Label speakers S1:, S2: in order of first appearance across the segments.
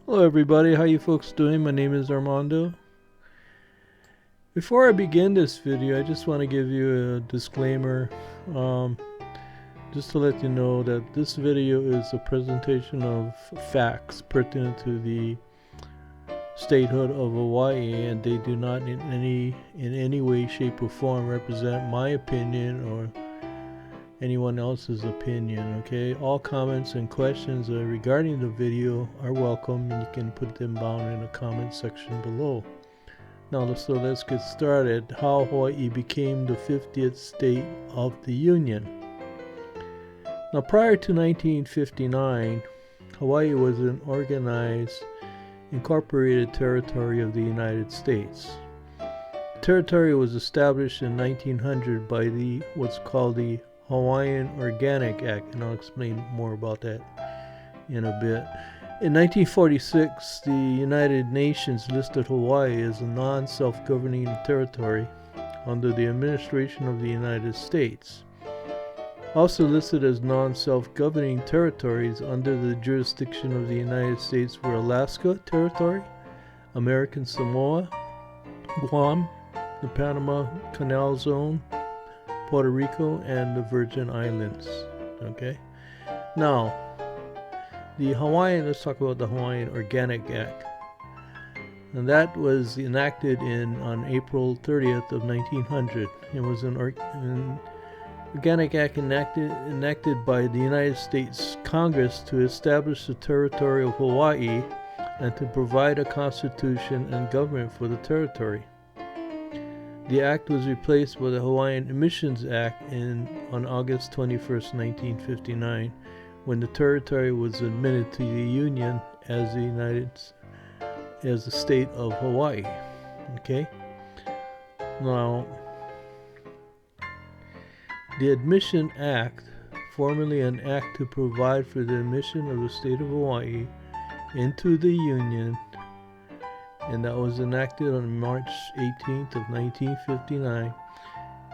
S1: Hello everybody, how you folks doing? My name is Armando. Before I begin this video, I just want to give you a disclaimer, just to let you know that this video is a presentation of facts pertinent to the statehood of Hawaii, and they do not in any way, shape, or form represent my opinion or anyone else's opinion. Okay, all comments and questions regarding the video are welcome, and you can put them down in the comment section below. Now let's get started. How Hawaii became the 50th state of the Union. Now, prior to 1959, Hawaii was an organized, incorporated territory of the United States. The territory was established in 1900 by what's called the Hawaiian Organic Act, and I'll explain more about that in a bit. In 1946, the United Nations listed Hawaii as a non-self-governing territory under the administration of the United States. Also listed as non-self-governing territories under the jurisdiction of the United States were Alaska Territory, American Samoa, Guam, the Panama Canal Zone, Puerto Rico, and the Virgin Islands. Okay, now let's talk about the Hawaiian Organic Act, and that was enacted on April 30th of 1900. It was an Organic Act enacted by the United States Congress to establish the territory of Hawaii and to provide a constitution and government for the territory. The act was replaced by the Hawaiian Emissions Act on August 21st, 1959, when the territory was admitted to the Union as the state of Hawaii. Okay? Now, the Admission Act, formerly an act to provide for the admission of the state of Hawaii into the Union, and that was enacted on March 18th of 1959,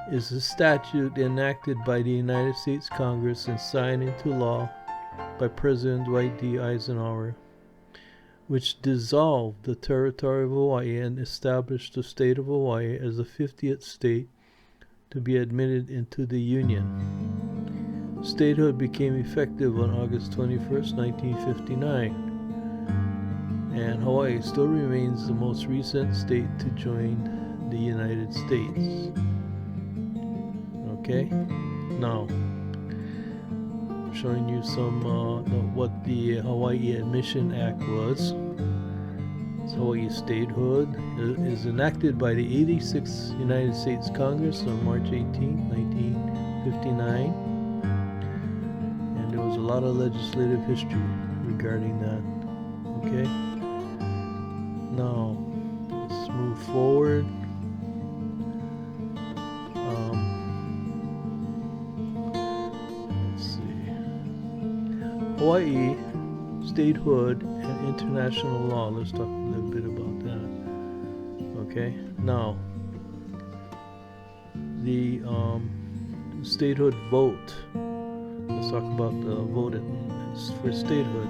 S1: is a statute enacted by the United States Congress and signed into law by President Dwight D. Eisenhower, which dissolved the territory of Hawaii and established the state of Hawaii as the 50th state to be admitted into the Union. Statehood became effective on August 21st, 1959. And Hawaii still remains the most recent state to join the United States. Okay, now I'm showing you some what the Hawaii Admission Act was. It's Hawaii statehood. It is enacted by the 86th United States Congress on March 18, 1959, and there was a lot of legislative history regarding that. Okay. Now, let's move forward. Let's see. Hawaii, statehood, and international law. Let's talk a little bit about that. Okay. Now, the statehood vote. Let's talk about the vote for statehood.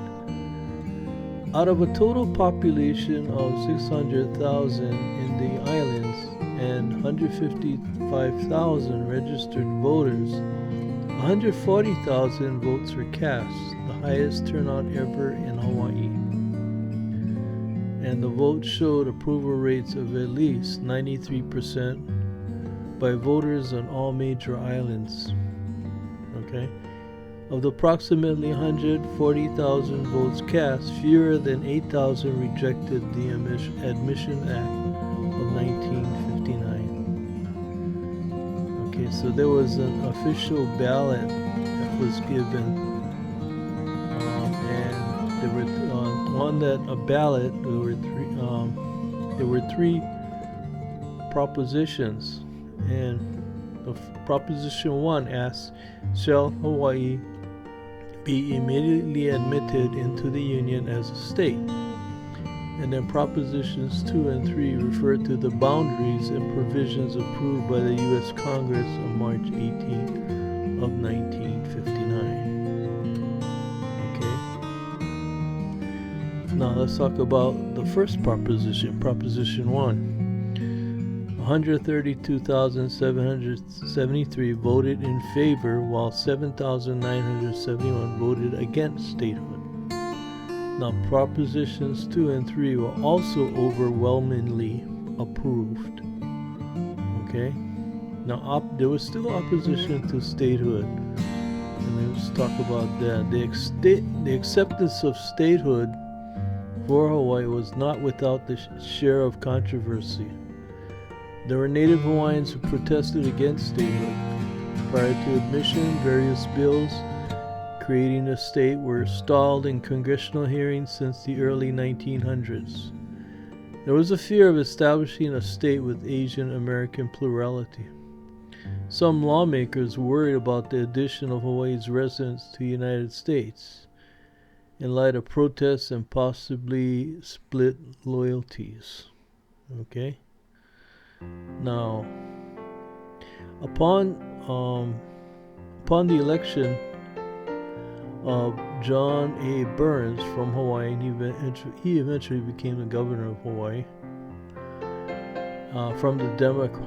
S1: Out of a total population of 600,000 in the islands and 155,000 registered voters, 140,000 votes were cast, the highest turnout ever in Hawaii. And the vote showed approval rates of at least 93% by voters on all major islands. Okay? Of the approximately 140,000 votes cast, fewer than 8,000 rejected the Admission Act of 1959. Okay, so there was an official ballot that was given, and there were there were three propositions, and Proposition 1 asks, shall Hawaii be immediately admitted into the Union as a state? And then Propositions 2 and 3 refer to the boundaries and provisions approved by the U.S. Congress on March 18th of 1959. Okay. Now let's talk about the first proposition, Proposition 1. 132,773 voted in favor, while 7,971 voted against statehood. Now, Propositions 2 and 3 were also overwhelmingly approved. Okay? Now, there was still opposition to statehood. And let's talk about that. The acceptance of statehood for Hawaii was not without the share of controversy. There were Native Hawaiians who protested against statehood. Prior to admission, various bills creating a state were stalled in congressional hearings since the early 1900s. There was a fear of establishing a state with Asian American plurality. Some lawmakers worried about the addition of Hawaii's residents to the United States in light of protests and possibly split loyalties. Okay? Now, upon the election of John A. Burns from Hawaii, and he eventually became the governor of Hawaii, from the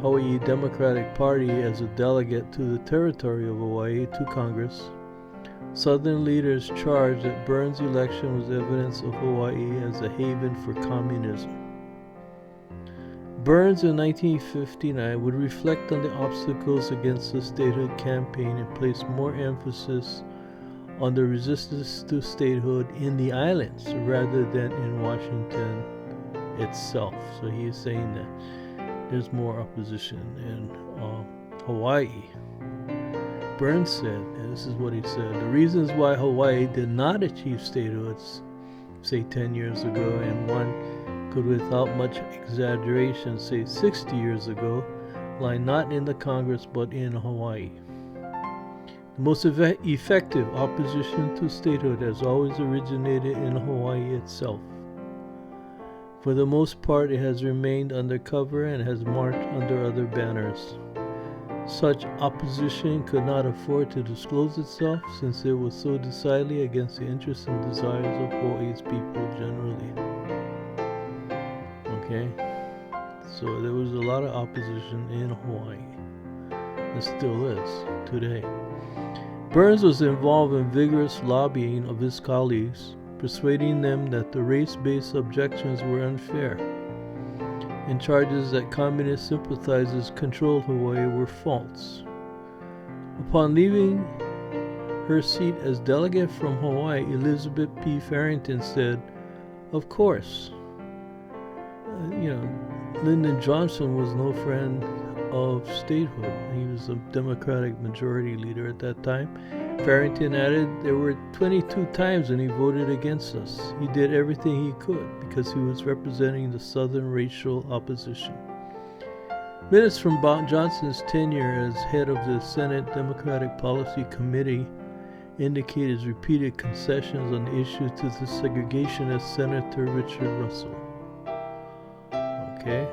S1: Hawaii Democratic Party as a delegate to the territory of Hawaii to Congress. Southern leaders charged that Burns' election was evidence of Hawaii as a haven for communism. Burns in 1959 would reflect on the obstacles against the statehood campaign and place more emphasis on the resistance to statehood in the islands rather than in Washington itself. So he is saying that there's more opposition in Hawaii. Burns said, and this is what he said, the reasons why Hawaii did not achieve statehood, say 10 years ago, and one could without much exaggeration say 60 years ago, lie not in the Congress but in Hawaii. The most effective opposition to statehood has always originated in Hawaii itself. For the most part, it has remained undercover and has marched under other banners. Such opposition could not afford to disclose itself, since it was so decidedly against the interests and desires of Hawaii's people generally. Okay? So there was a lot of opposition in Hawaii. There still is today. Burns was involved in vigorous lobbying of his colleagues, persuading them that the race-based objections were unfair, and charges that communist sympathizers controlled Hawaii were false. Upon leaving her seat as delegate from Hawaii, Elizabeth P. Farrington said, "Of course." Lyndon Johnson was no friend of statehood. He was a Democratic majority leader at that time. Farrington added, there were 22 times when he voted against us. He did everything he could because he was representing the Southern racial opposition. Minutes from Johnson's tenure as head of the Senate Democratic Policy Committee indicate his repeated concessions on the issue to the segregationist Senator Richard Russell. Okay.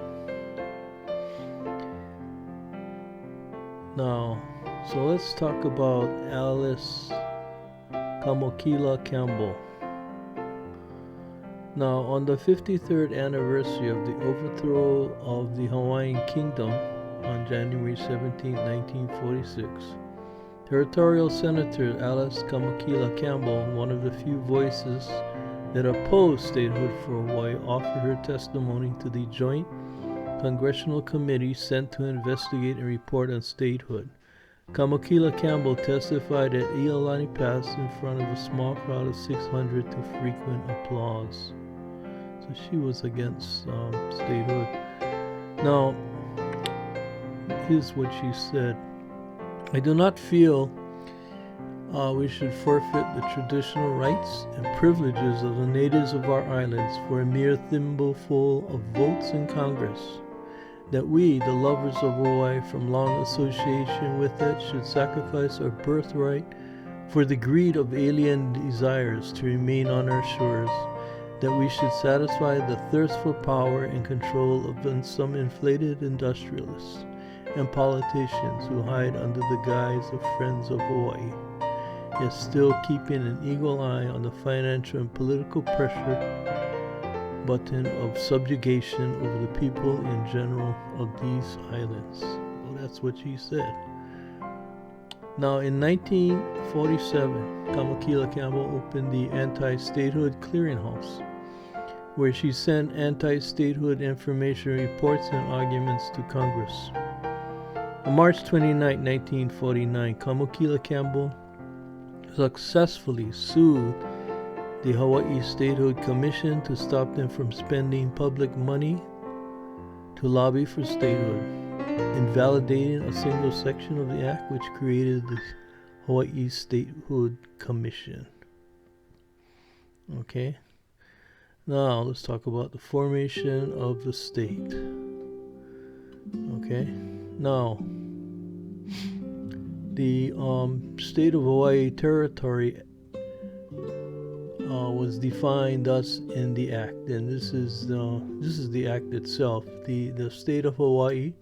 S1: Now, so let's talk about Alice Kamokila Campbell. Now, on the 53rd anniversary of the overthrow of the Hawaiian Kingdom on January 17, 1946, Territorial Senator Alice Kamokila Campbell, one of the few voices that opposed statehood for Hawaii, offered her testimony to the Joint Congressional Committee sent to investigate and report on statehood. Kamokila Campbell testified at Iolani Pass in front of a small crowd of 600 to frequent applause. So she was against statehood. Now, here's what she said. I do not feel we should forfeit the traditional rights and privileges of the natives of our islands for a mere thimbleful of votes in Congress. That we, the lovers of Hawaii from long association with it, should sacrifice our birthright for the greed of alien desires to remain on our shores. That we should satisfy the thirst for power and control of some inflated industrialists and politicians who hide under the guise of friends of Hawaii, yet still keeping an eagle eye on the financial and political pressure button of subjugation over the people in general of these islands. Well, that's what she said. Now, in 1947, Kamakila Campbell opened the Anti-Statehood Clearinghouse, where she sent anti-statehood information reports and arguments to Congress. On March 29, 1949, Kamakila Campbell successfully sued the Hawaii Statehood Commission to stop them from spending public money to lobby for statehood, invalidating a single section of the act which created the Hawaii Statehood Commission. Okay, now let's talk about the formation of the state. Okay, now the state of Hawaii territory was defined thus in the act, and this is the act itself. The state of Hawaii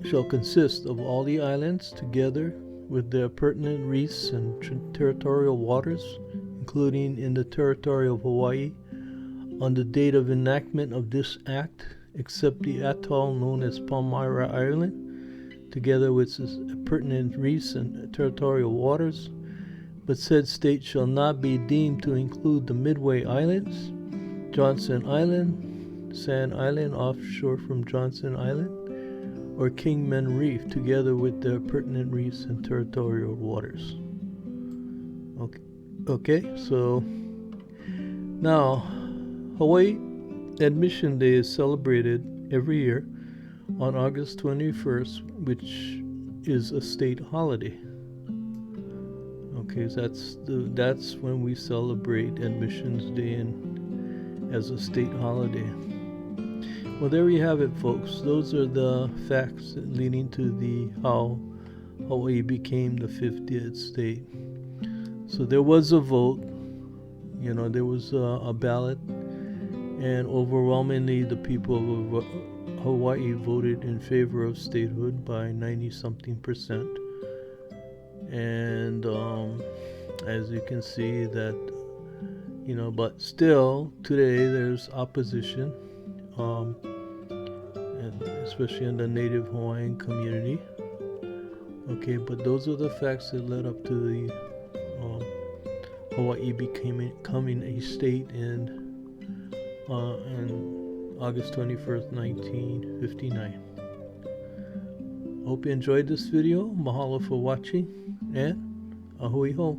S1: shall consist of all the islands together with their pertinent reefs and territorial waters, including in the territory of Hawaii, on the date of enactment of this act, except the atoll known as Palmyra Island, together with its pertinent reefs and territorial waters, but said state shall not be deemed to include the Midway Islands, Johnson Island, Sand Island offshore from Johnson Island, or Kingman Reef, together with their pertinent reefs and territorial waters. Okay, so now Hawaii Admission Day is celebrated every year on August 21st, which is a state holiday. Okay, so that's when we celebrate Admissions Day as a state holiday. Well, there you have it, folks. Those are the facts leading to how Hawaii became the 50th state. So there was a vote, there was a ballot, and overwhelmingly the people of Hawaii voted in favor of statehood by 90-something%. And as you can see that, but still today there's opposition, and especially in the native Hawaiian community. Okay, but those are the facts that led up to the Hawaii becoming a state in August 21st, 1959. Hope you enjoyed this video. Mahalo for watching, and ahui ho.